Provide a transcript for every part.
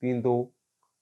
3-2,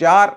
4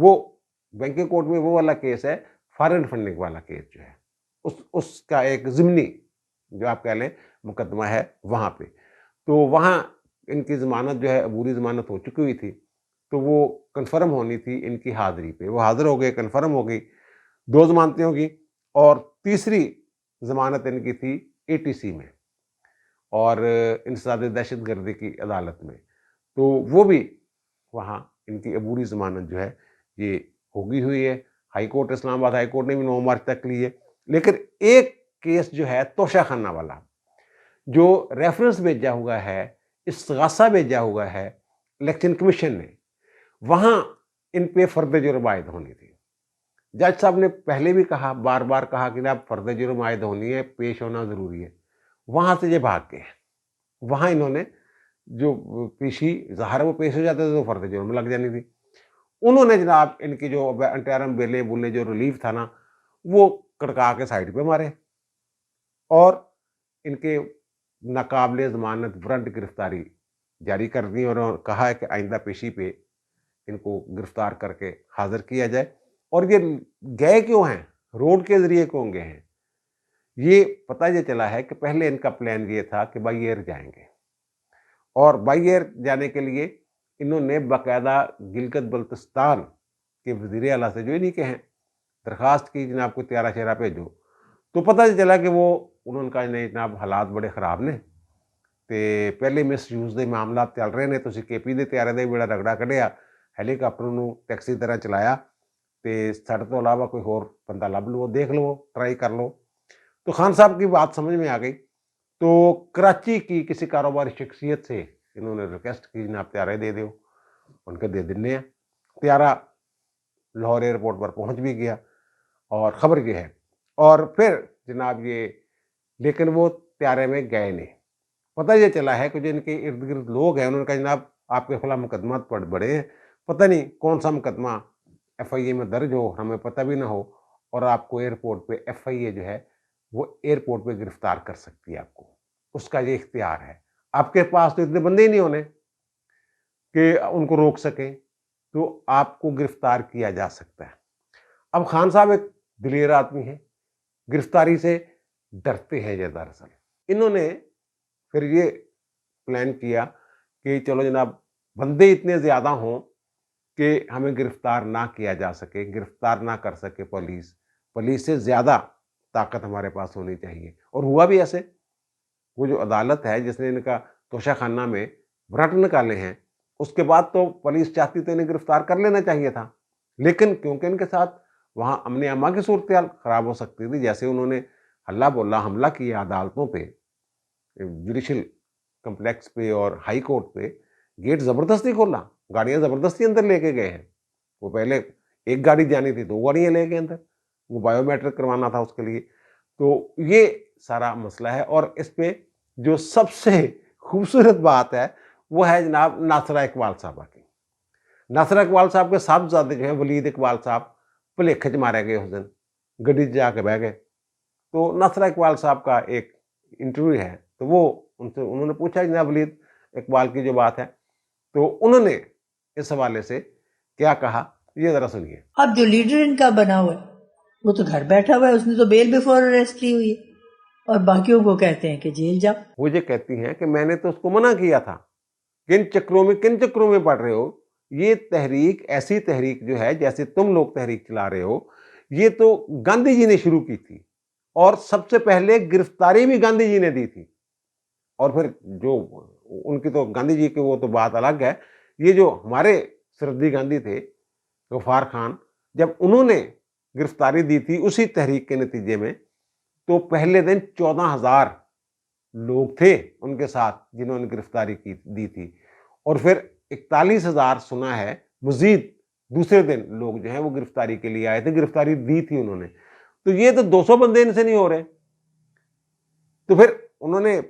وہ banking code میں وہ والا کیس ہے، فارن فنڈنگ والا کیس جو ہے، اس کا ایک ضمنی جو آپ کہہ لیں مقدمہ ہے وہاں پہ. تو وہاں ان کی ضمانت جو ہے عبوری ضمانت ہو چکی ہوئی تھی، تو وہ کنفرم ہونی تھی ان کی حاضری پہ. وہ حاضر ہو گئے، کنفرم ہو گئی، 2 ضمانتیں ہوگی، اور تیسری ضمانت ان کی تھی ATC میں اور انسداد دہشت گردی کی عدالت میں. تو وہ بھی وہاں ان کی عبوری ضمانت جو ہے یہ ہوگی ہوئی ہے. ہائی کورٹ، اسلام آباد ہائی کورٹ نے بھی 9 مارچ تک لی ہے. لیکن ایک کیس جو ہے توشہ خانہ والا، جو ریفرنس بھیجا ہوا ہے، استغاثہ بھیجا ہوا ہے الیکشن کمیشن نے، وہاں ان پہ فرد جرم عائد ہونی تھی. جج صاحب نے پہلے بھی کہا، بار بار کہا کہ اب فرد جرم عائد ہونی ہے، پیش ہونا ضروری ہے. وہاں سے یہ بھاگ گئے. وہاں انہوں نے جو پیشی ظاہر وہ پیش ہو جاتے تھے تو فرد جرم لگ جانی تھی. انہوں نے جناب ان کی جو انٹرم بیلیں بولے جو ریلیف تھا نا، وہ کڑکا کے سائڈ پہ مارے اور ان کے ناقابل ضمانت وارنٹ گرفتاری جاری کر دی اور کہا ہے کہ آئندہ پیشی پہ ان کو گرفتار کر کے حاضر کیا جائے. اور یہ گئے کیوں ہیں، روڈ کے ذریعے کیوں گئے ہیں؟ یہ پتہ یہ چلا ہے کہ پہلے ان کا پلان یہ تھا کہ بائی ایئر جائیں گے، اور بائی ایئر جانے کے لیے انہوں نے باقاعدہ گلگت بلتستان کے وزیر اعلیٰ سے جو انہیں کے ہیں درخواست کی، جناب کو طیارہ شہرہ بھیجو. تو پتہ یہ چلا کہ وہ انہوں نے کہا نہیں جناب حالات بڑے خراب نے تے پہلے مس یوز دے معاملات چل رہے نے، تسی KP دے طیارے دا بڑا رگڑا کਢਿਆ، ہیلی کاپٹر نوں ٹیکسی طرح چلایا تے ساڈے تو علاوہ کوئی ہور بندہ لب لو، دیکھ لو، ٹرائی کر لو. تو خان صاحب کی بات سمجھ میں آ گئی. تو کراچی کی کسی کاروباری شخصیت سے انہوں نے ریکویسٹ کی جناب طیارے دے دیو. ان کے دے دنے ہیں. طیارہ لاہور ایئرپورٹ پر پہنچ بھی گیا اور خبر یہ ہے. اور پھر جناب یہ لیکن وہ طیارے میں گئے نہیں. پتہ یہ چلا ہے کہ جو ان کے ارد گرد لوگ ہیں انہوں نے کہا جناب آپ کے خلاف مقدمات بڑے ہیں، پتہ نہیں کون سا مقدمہ FIA میں درج ہو، ہمیں پتہ بھی نہ ہو، اور آپ کو ایئرپورٹ پہ FIA جو ہے وہ ایئرپورٹ پہ گرفتار کر سکتی ہے. آپ کو اس کا یہ اختیار ہے. آپ کے پاس تو اتنے بندے ہی نہیں ہونے کہ ان کو روک سکیں، تو آپ کو گرفتار کیا جا سکتا ہے. اب خان صاحب ایک دلیر آدمی ہیں، گرفتاری سے ڈرتے ہیں. یہ دراصل انہوں نے پھر یہ پلان کیا کہ چلو جناب بندے اتنے زیادہ ہوں کہ ہمیں گرفتار نہ کیا جا سکے، گرفتار نہ کر سکے پولیس سے زیادہ طاقت ہمارے پاس ہونی چاہیے. اور ہوا بھی ایسے. وہ جو عدالت ہے جس نے ان کا توشہ خانہ میں وارنٹ نکالے ہیں، اس کے بعد تو پولیس چاہتی تو انہیں گرفتار کر لینا چاہیے تھا، لیکن کیونکہ ان کے ساتھ وہاں امن امان کی صورتحال خراب ہو سکتی تھی. جیسے انہوں نے ہلا بولا حملہ کیا عدالتوں پہ، جوڈیشل کمپلیکس پہ اور ہائی کورٹ پہ، گیٹ زبردستی کھولا، گاڑیاں زبردستی اندر لے کے گئے ہیں. وہ پہلے ایک گاڑی جانی تھی، 2 گاڑیاں لے گئے اندر، وہ بایو میٹرک کروانا تھا اس کے لیے. تو یہ سارا مسئلہ ہے. اور اس پہ جو سب سے خوبصورت بات ہے وہ ہے جناب ناصرہ اقبال صاحبہ کی. ناصرہ اقبال صاحب کے صاحبزادے جو ہیں ولید اقبال صاحب بھلیکھے مارے گئے اس دن، گڈی جا کے بہ گئے. تو ناصرہ اقبال صاحب کا ایک انٹرویو ہے، تو وہ انہوں نے پوچھا جناب ولید اقبال کی جو بات ہے، تو انہوں نے اس حوالے سے کیا کہا یہ ذرا سنیے. اب جو لیڈر ان کا بنا ہوا ہے وہ تو گھر بیٹھا ہوا ہے، اس نے تو بیل بیفور اریسٹ لی ہوئی ہے، اور باقیوں کو کہتے ہیں کہ جیل جاؤ. وہ یہ کہتی ہیں کہ میں نے تو اس کو منع کیا تھا، کن چکروں میں پڑ رہے ہو. یہ تحریک ایسی تحریک جو ہے جیسے تم لوگ تحریک چلا رہے ہو، یہ تو گاندھی جی نے شروع کی تھی، اور سب سے پہلے گرفتاری بھی گاندھی جی نے دی تھی. اور پھر جو ان کی تو گاندھی جی کی وہ تو بات الگ ہے. یہ جو ہمارے سردی گاندھی تھے غفار خان، جب انہوں نے گرفتاری دی تھی اسی تحریک کے نتیجے میں، تو پہلے دن 14,000 لوگ تھے ان کے ساتھ جنہوں نے گرفتاری دی تھی، اور پھر 41,000 سنا ہے مزید دوسرے دن لوگ جو ہیں وہ گرفتاری کے لیے آئے تھے، گرفتاری دی تھی انہوں نے. تو یہ تو 200 بندے ان سے نہیں ہو رہے. تو پھر انہوں نے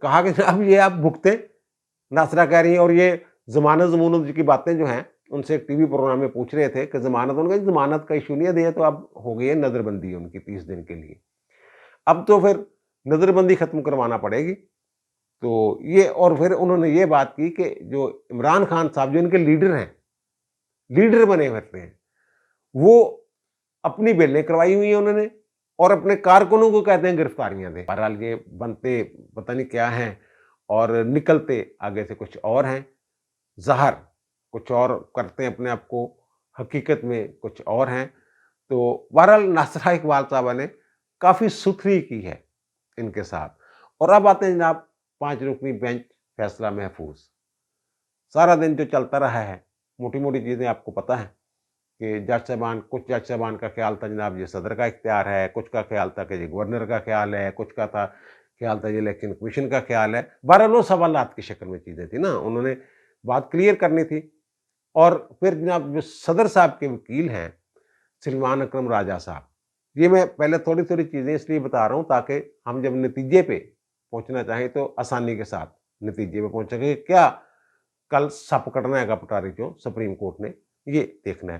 کہا کہ اب یہ آپ بھگتے. ناصرہ کہہ رہی ہیں، اور یہ ضمانت کی باتیں جو ہیں ان سے ایک ٹی وی پروگرام میں پوچھ رہے تھے کہ ضمانت کا ایشو نہیں ہے، تو اب ہو گئی ہے نظر بندی ان کی 30 دن کے لیے. اب تو پھر نظر بندی ختم کروانا پڑے گی. تو یہ، اور پھر انہوں نے یہ بات کی کہ جو عمران خان صاحب جو ان کے لیڈر ہیں، لیڈر بنے ہوئے ہیں، وہ اپنی بیلیں کروائی ہوئی ہیں انہوں نے اور اپنے کارکنوں کو کہتے ہیں گرفتاریاں دیں. بہرحال یہ بنتے پتہ نہیں کیا ہیں اور نکلتے آگے سے کچھ اور ہیں. ظاہر کچھ اور کرتے ہیں اپنے آپ کو، حقیقت میں کچھ اور ہیں. تو بہرحال ناصرہ اقبال صاحبہ نے کافی ستھری کی ہے ان کے ساتھ. اور اب آتے ہیں جناب 5 رکنی بینچ فیصلہ محفوظ. سارا دن جو چلتا رہا ہے، موٹی موٹی چیزیں آپ کو پتہ ہیں کہ جج صاحبان، کچھ جج صاحبان کا خیال تھا جناب یہ صدر کا اختیار ہے، کچھ کا خیال تھا کہ یہ گورنر کا خیال ہے، کچھ کا تھا خیال تھا یہ الیکشن کمیشن کا خیال ہے. بہرحال وہ سوالات کی شکل میں چیزیں تھیں نا، انہوں نے بات کلیئر کرنی تھی. اور پھر جناب جو صدر صاحب کے وکیل ہیں سلمان اکرم راجہ صاحب، یہ میں پہلے تھوڑی تھوڑی چیزیں اس لیے بتا رہا ہوں تاکہ ہم جب نتیجے پہ پہنچنا چاہیں تو آسانی کے ساتھ نتیجے پہ پہنچ سکے. کیا کل سپ کٹنا ہے گا پٹاری جو سپریم کورٹ نے، یہ دیکھنا ہے.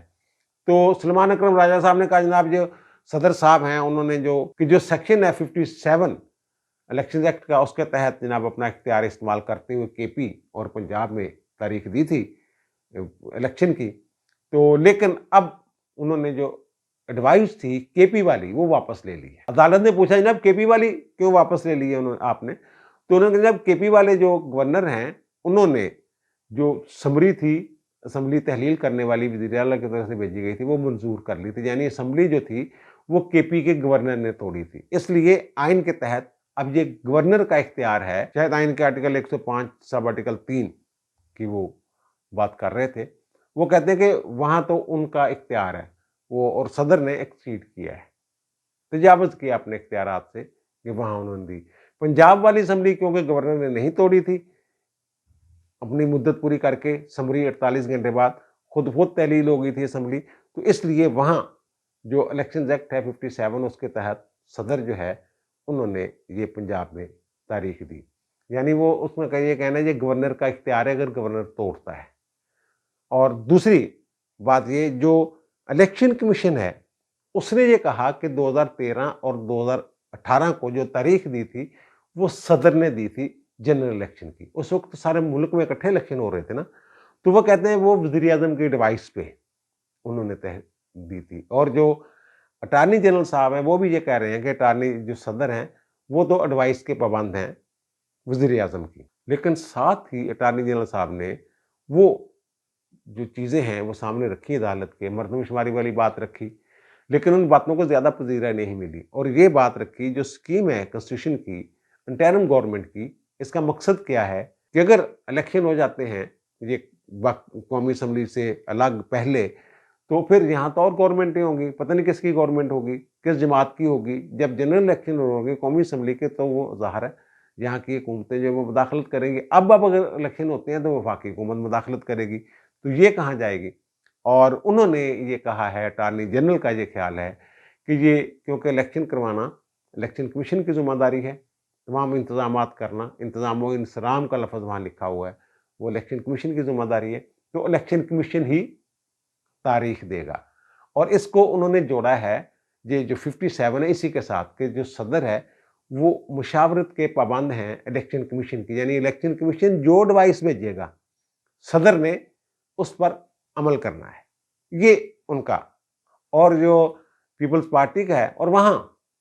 تو سلمان اکرم راجہ صاحب نے کہا جناب جو صدر صاحب ہیں انہوں نے جو سیکشن ہے 57 الیکشن ایکٹ کا، اس کے تحت جناب اپنا اختیار استعمال کرتے ہوئے کے پی اور پنجاب میں تاریخ دی تھی الیکشن کی. تو لیکن اب انہوں نے جو ایڈوائز تھی کے پی والی وہ واپس لے لی ہے. عدالت نے پوچھا جناب کے پی والی کیوں واپس لے لی ہے آپ نے؟ تو انہوں نے جناب کے پی والے جو گورنر ہیں انہوں نے جو سمری تھی اسمبلی تحلیل کرنے والی وزیر اعلیٰ کی طرف سے بھیجی گئی تھی وہ منظور کر لی تھی. یعنی اسمبلی جو تھی وہ کے پی کے گورنر نے توڑی تھی. اس لیے آئین کے تحت اب یہ گورنر کا اختیار ہے. شاید آئین کے آرٹیکل 105 سب آرٹیکل 3 کی وہ بات کر رہے تھے. وہ کہتے ہیں کہ وہاں تو ان کا اختیار ہے وہ، اور صدر نے ایکسیڈ کیا ہے، تجاوز کیا اپنے اختیارات سے کہ وہاں انہوں نے دی. پنجاب والی اسمبلی کیونکہ گورنر نے نہیں توڑی تھی، اپنی مدت پوری کر کے سمری 48 گھنٹے بعد خود تحلیل ہو گئی تھی اسمبلی، تو اس لیے وہاں جو الیکشن ایکٹ ہے 57 اس کے تحت صدر جو ہے انہوں نے یہ پنجاب میں تاریخ دی. یعنی وہ اس میں یہ کہنا ہے یہ گورنر کا اختیار ہے اگر گورنر توڑتا ہے. اور دوسری بات یہ جو الیکشن کمیشن ہے اس نے یہ کہا کہ 2013 اور 2018 کو جو تاریخ دی تھی وہ صدر نے دی تھی جنرل الیکشن کی. اس وقت سارے ملک میں اکٹھے الیکشن ہو رہے تھے نا، تو وہ کہتے ہیں وہ وزیر اعظم کی ڈیوائس پہ انہوں نے دی تھی. اور جو اٹارنی جنرل صاحب ہیں وہ بھی یہ کہہ رہے ہیں کہ اٹارنی جو صدر ہیں وہ تو ایڈوائس کے پابند ہیں وزیر اعظم کی. لیکن ساتھ ہی اٹارنی جنرل صاحب نے وہ جو چیزیں ہیں وہ سامنے رکھی عدالت کے، مردم شماری والی بات رکھی، لیکن ان باتوں کو زیادہ پذیرائی نہیں ملی. اور یہ بات رکھی جو اسکیم ہے کنسٹیٹیوشن کی انٹرم گورنمنٹ کی، اس کا مقصد کیا ہے کہ اگر الیکشن ہو جاتے ہیں یہ قومی اسمبلی سے الگ پہلے، تو پھر یہاں تو اور گورنمنٹیں ہوں گی، پتہ نہیں کس کی گورنمنٹ ہوگی، کس جماعت کی ہوگی. جب جنرل الیکشن ہوں گے قومی اسمبلی کے تو وہ ظاہر ہے یہاں کی حکومتیں جو وہ مداخلت کریں گی. اب اگر الیکشن ہوتے ہیں تو وفاقی حکومت مداخلت کرے گی، تو یہ کہاں جائے گی. اور انہوں نے یہ کہا ہے، اٹارنی جنرل کا یہ خیال ہے کہ یہ کیونکہ الیکشن کروانا الیکشن کمیشن کی ذمہ داری ہے، تمام انتظامات کرنا، انتظام و انصرام کا لفظ وہاں لکھا ہوا ہے، وہ الیکشن کمیشن کی ذمہ داری ہے، تو الیکشن کمیشن ہی تاریخ دے گا. اور اس کو انہوں نے جوڑا ہے یہ جو 57 ہے اسی کے ساتھ کہ جو صدر ہے وہ مشاورت کے پابند ہیں الیکشن کمیشن کی. یعنی الیکشن کمیشن جو ڈیوائس بھیجے گا صدر نے اس پر عمل کرنا ہے، یہ ان کا. اور جو پیپلز پارٹی کا ہے، اور وہاں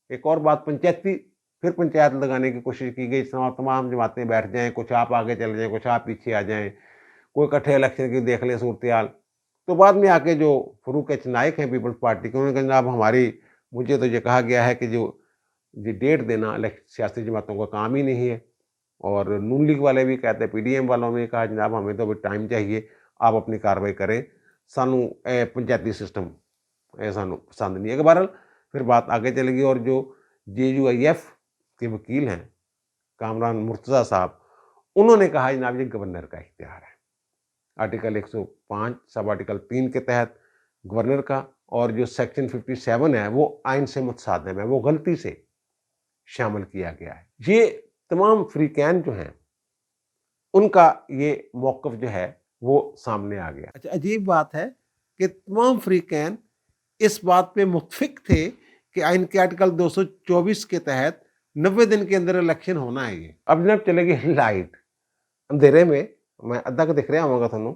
ایک اور بات پنچایتی، پھر پنچایت لگانے کی کوشش کی گئی، تمام جماعتیں بیٹھ جائیں، کچھ آپ آگے چلے جائیں، کچھ آپ پیچھے آ جائیں، کوئی اکٹھے الیکشن کی دیکھ لیں صورتحال. تو بعد میں آ کے جو فروق ایچ نائک ہیں پیپلز پارٹی کے، انہوں نے کہا جناب مجھے تو یہ کہا گیا ہے کہ جو یہ ڈیٹ دینا سیاسی جماعتوں کا کام ہی نہیں ہے. اور نون لیگ والے بھی کہتے ہیں، پی ڈی ایم والوں نے کہا جناب ہمیں تو ابھی ٹائم چاہیے، آپ اپنی کارروائی کریں، سانو پنچایتی سسٹم سانو پسند نہیں ہے. کہ بہرحال پھر بات آگے چلے گی. اور جو JUIF کے وکیل ہیں کامران مرتضیٰ صاحب، انہوں نے کہا جناب یہ گورنر کا اختیار ہے، آرٹیکل 105 سب آرٹیکل 3 کے تحت گورنر کا. اور جو سیکشن 57 ہے وہ آئین سے متصادم ہے، وہ غلطی سے شامل کیا گیا ہے. یہ تمام فریقین جو ہیں ان کا یہ موقف جو ہے وہ سامنے آ گیا. اچھا، عجیب بات ہے کہ تمام فریقین اس بات پہ متفق تھے کہ آئین کے آرٹیکل 224 کے تحت 90 دن کے اندر الیکشن ہونا ہے. یہ اب جناب چلے گی لائٹ، اندھیرے میں میں ادھا کا دکھ رہا ہوں گا تھانوں.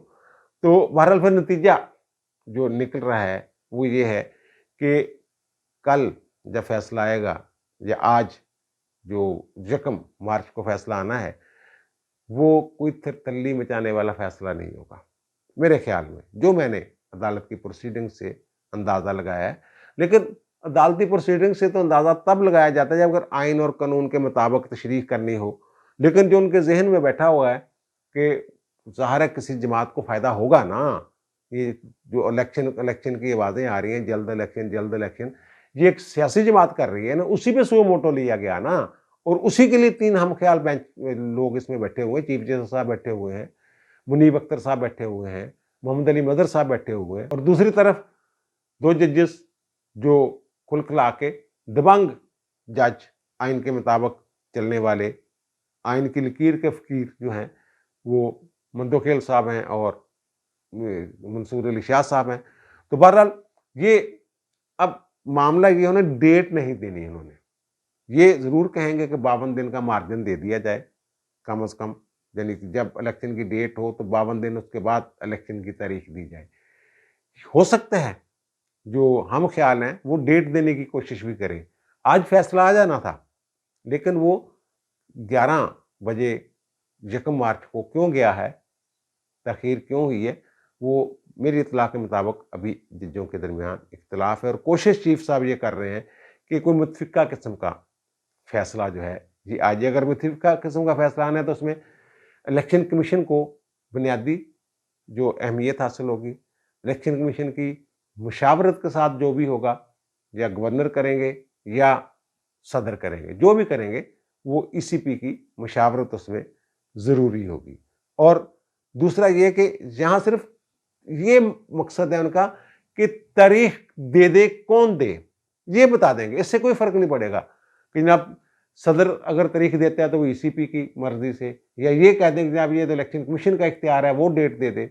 تو بہرحال پھر نتیجہ جو نکل رہا ہے وہ یہ ہے کہ کل جب فیصلہ آئے گا یا آج جو 1 مارچ کو فیصلہ آنا ہے وہ کوئی تھرتلی مچانے والا فیصلہ نہیں ہوگا میرے خیال میں، جو میں نے عدالت کی پروسیڈنگ سے اندازہ لگایا ہے. لیکن عدالتی پروسیڈنگ سے تو اندازہ تب لگایا جاتا ہے جب اگر آئین اور قانون کے مطابق تشریح کرنی ہو. لیکن جو ان کے ذہن میں بیٹھا ہوا ہے کہ ظاہر ہے کسی جماعت کو فائدہ ہوگا نا، یہ جو الیکشن کی آوازیں آ رہی ہیں، جلد الیکشن، یہ ایک سیاسی جماعت کر رہی ہے نا، اسی پہ سو موٹو لیا گیا نا، اور اسی کے لیے 3 ہم خیال بینچ لوگ اس میں بیٹھے ہوئے ہیں. چیف جسٹس صاحب بیٹھے ہوئے ہیں، منیب اختر صاحب بیٹھے ہوئے ہیں، محمد علی مظہر صاحب بیٹھے ہوئے ہیں، اور دوسری طرف 2 ججز جو کھل کھلا کے دبنگ جج، آئین کے مطابق چلنے والے، آئین کی لکیر کے فقیر جو ہیں وہ مندوخیل صاحب ہیں اور منصور علی شاہ صاحب ہیں. تو بہرحال یہ اب معاملہ یہ انہیں ڈیٹ نہیں دینی، انہوں نے یہ ضرور کہیں گے کہ 52 دن کا مارجن دے دیا جائے کم از کم، یعنی کہ جب الیکشن کی ڈیٹ ہو تو 52 دن اس کے بعد الیکشن کی تاریخ دی جائے. ہو سکتا ہے جو ہم خیال ہیں وہ ڈیٹ دینے کی کوشش بھی کریں. آج فیصلہ آ جانا تھا لیکن وہ 11 بجے 1 مارچ کو کیوں گیا ہے، تاخیر کیوں ہوئی ہے، وہ میری اطلاع کے مطابق ابھی ججوں کے درمیان اختلاف ہے، اور کوشش چیف صاحب یہ کر رہے ہیں کہ کوئی متفقہ قسم کا فیصلہ جو ہے یہ آج اگر متفقہ قسم کا فیصلہ آنا ہے تو اس میں الیکشن کمیشن کو بنیادی جو اہمیت حاصل ہوگی. الیکشن کمیشن کی مشاورت کے ساتھ جو بھی ہوگا، یا گورنر کریں گے یا صدر کریں گے، جو بھی کریں گے وہ ای سی پی کی مشاورت اس میں ضروری ہوگی. اور دوسرا یہ کہ یہاں صرف یہ مقصد ہے ان کا کہ تاریخ دے دے، کون دے یہ بتا دیں گے، اس سے کوئی فرق نہیں پڑے گا کہ جناب صدر اگر تاریخ دیتا ہے تو وہ ای سی پی کی مرضی سے، یا یہ کہہ دیں کہ جناب یہ تو الیکشن کمیشن کا اختیار ہے وہ ڈیٹ دے دے،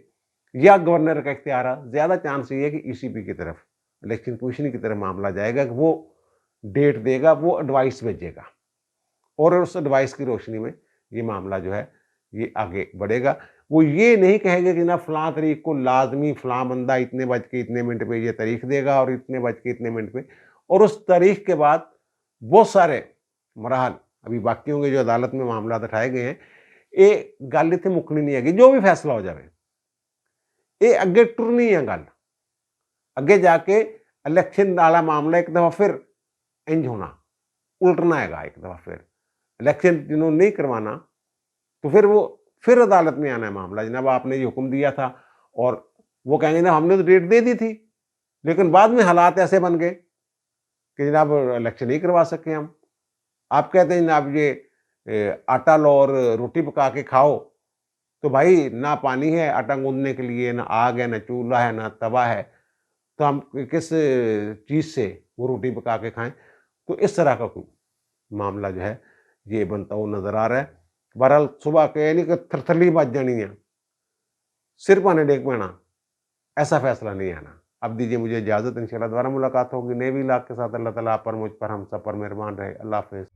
یا گورنر کا اختیار ہے. زیادہ چانس یہ ہے کہ ای سی پی کی طرف، الیکشن کمیشن کی طرف معاملہ جائے گا کہ وہ ڈیٹ دے گا، وہ ایڈوائس بھیجے گا، اور اس ایڈوائس کی روشنی میں یہ معاملہ جو ہے یہ آگے بڑھے گا. وہ یہ نہیں کہیں گے کہ جناب فلاں تاریخ کو لازمی فلاں بندہ اتنے بج کے اتنے منٹ پہ یہ تاریخ دے گا اور اتنے بج کے اتنے منٹ پہ، اور اس تاریخ کے بعد بہت سارے مراحل ابھی باقی ہوں گے جو عدالت میں معاملات اٹھائے گئے ہیں. یہ گل اتنے مکنی نہیں ہے جو بھی فیصلہ ہو جائے، یہ اگے ٹرنی ہے گل، اگے جا کے الیکشن والا معاملہ ایک دفعہ پھر انج ہونا، الٹنا ہے گا ایک دفعہ. پھر الیکشن جنہوں نے نہیں کروانا تو پھر وہ پھر عدالت میں آنا ہے معاملہ، جناب آپ نے یہ حکم دیا تھا، اور وہ کہیں گے نا ہم نے تو ڈیٹ دے دی تھی لیکن بعد میں حالات ایسے بن گئے کہ جناب الیکشن نہیں کروا سکے ہم. آپ کہتے ہیں جناب یہ آٹا لو اور روٹی پکا کے کھاؤ، تو بھائی نہ پانی ہے آٹا گوندنے کے لیے، نہ آگ ہے، نہ چولہا ہے، نہ توا ہے، تو ہم کس چیز سے وہ روٹی پکا کے کھائیں؟ تو اس طرح کا کوئی معاملہ جو ہے یہ بنتا ہوا نظر آ رہا ہے. بہرحال صبح کہ نہیں کہ تھرتھلی بج جانی ہے، سر پانے ڈیگ پینا، ایسا فیصلہ نہیں آنا. اب دیجیے مجھے اجازت، انشاءاللہ دوبارہ ملاقات ہوگی نئے وی لاگ کے ساتھ. اللہ تعالیٰ آپ پر، مجھ پر، ہم سب پر مہربان رہے. اللہ حافظ.